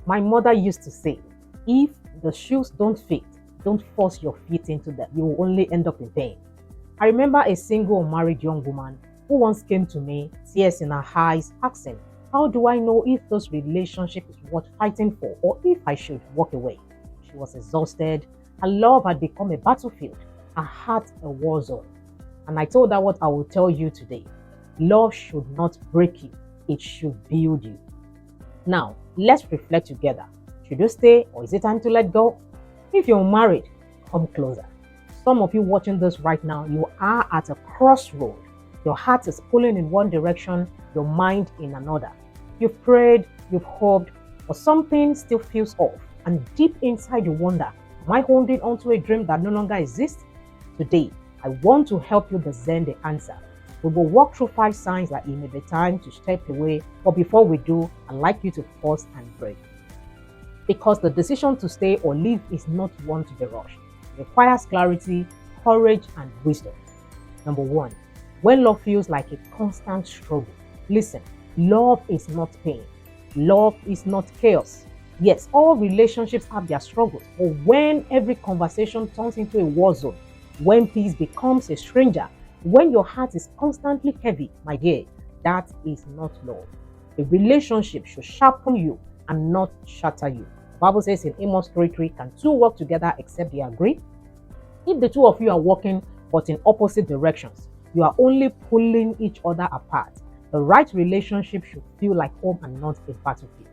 My mother used to say, if the shoes don't fit, don't force your feet into them. You will only end up in pain. I remember a single unmarried young woman who once came to me, tears in her eyes, asking, how do I know if this relationship is worth fighting for or if I should walk away? She was exhausted. Her love had become a battlefield, her heart a war zone. And I told her what I will tell you today. Love should not break you, it should build you. Now, let's reflect together. Should you stay or is it time to let go? If you're married, come closer. Some of you watching this right now, you are at a crossroad. Your heart is pulling in one direction, your mind in another. You've prayed, you've hoped, but something still feels off. And deep inside you wonder, am I holding on to a dream that no longer exists? Today, I want to help you discern the answer. We will walk through 5 signs that it may be time to step away, but before we do, I'd like you to pause and pray. Because the decision to stay or leave is not one to be rushed. It requires clarity, courage, and wisdom. Number 1, when love feels like a constant struggle. Listen, love is not pain. Love is not chaos. Yes, all relationships have their struggles, but when every conversation turns into a war zone, when peace becomes a stranger, when your heart is constantly heavy, my dear, that is not love. A relationship should sharpen you and not shatter you. The Bible says in Amos 3:3, can 2 work together except they agree? If the 2 of you are walking but in opposite directions, you are only pulling each other apart. The right relationship should feel like home and not a battlefield.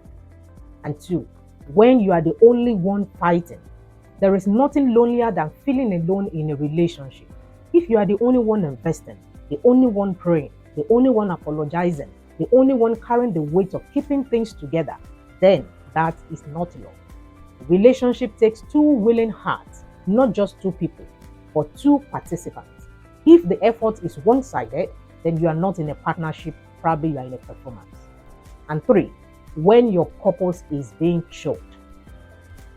And 2, when you are the only one fighting, there is nothing lonelier than feeling alone in a relationship. If you are the only one investing, the only one praying, the only one apologizing, the only one carrying the weight of keeping things together, then that is not love. A relationship takes 2 willing hearts, not just 2 people, but 2 participants. If the effort is one-sided, then you are not in a partnership, probably you are in a performance. And 3, when your purpose is being choked.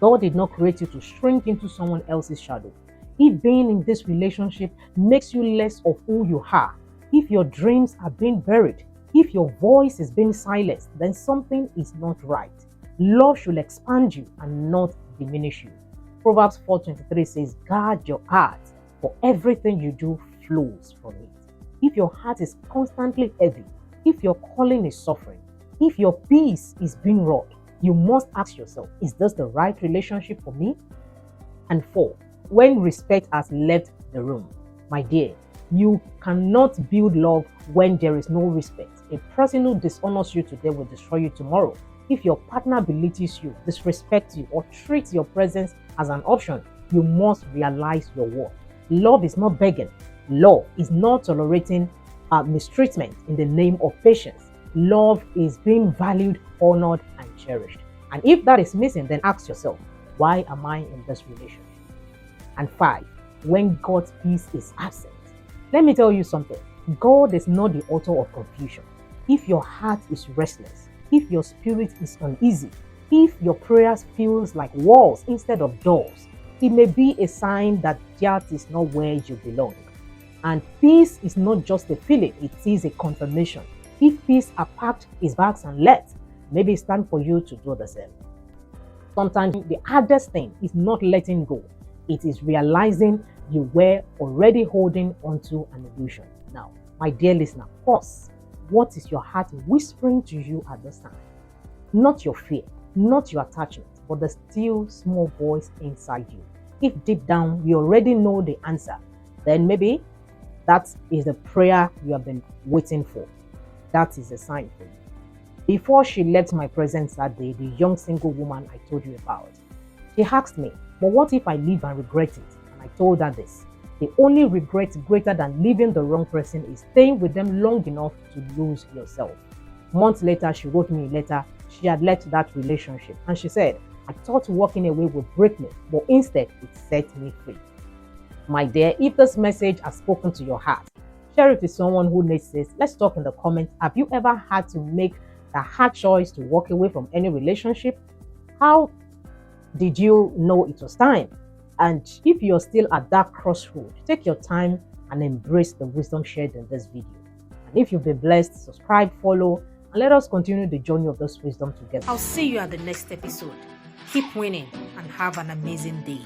God did not create you to shrink into someone else's shadow. If being in this relationship makes you less of who you are, if your dreams are being buried, if your voice is being silenced, then something is not right. Love should expand you and not diminish you. Proverbs 4:23 says, guard your heart, for everything you do flows from it. If your heart is constantly heavy, if your calling is suffering, if your peace is being robbed, you must ask yourself, is this the right relationship for me? And 4, when respect has left the room. My dear, you cannot build love when there is no respect. A person who dishonors you today will destroy you tomorrow. If your partner belittles you, disrespects you, or treats your presence as an option, you must realize your worth. Love is not begging. Love is not tolerating mistreatment in the name of patience. Love is being valued, honored, and cherished. And if that is missing, then ask yourself, why am I in this relationship? And 5, when God's peace is absent. Let me tell you something. God is not the author of confusion. If your heart is restless, if your spirit is uneasy, if your prayers feels like walls instead of doors, it may be a sign that that is not where you belong. And peace is not just a feeling, it is a confirmation. If peace are packed his bags and left, maybe it's time for you to do the same. Sometimes the hardest thing is not letting go. It is realizing you were already holding onto an illusion. Now, my dear listener, pause. What is your heart whispering to you at this time? Not your fear, not your attachment, but the still small voice inside you. If deep down you already know the answer, then maybe that is the prayer you have been waiting for. That is a sign for you. Before she left my presence that day, the young single woman I told you about, she asked me, but what if I leave and regret it? And I told her this. The only regret greater than leaving the wrong person is staying with them long enough to lose yourself. Months later, she wrote me a letter. She had left that relationship. And she said, I thought walking away would break me, but instead it set me free. My dear, if this message has spoken to your heart, share it with someone who needs this. Let's talk in the comments. Have you ever had to make the hard choice to walk away from any relationship? How did you know it was time? And if you're still at that crossroad, take your time and embrace the wisdom shared in this video. And if you've been blessed, subscribe, follow, and let us continue the journey of this wisdom together. I'll see you at the next episode. Keep winning and have an amazing day.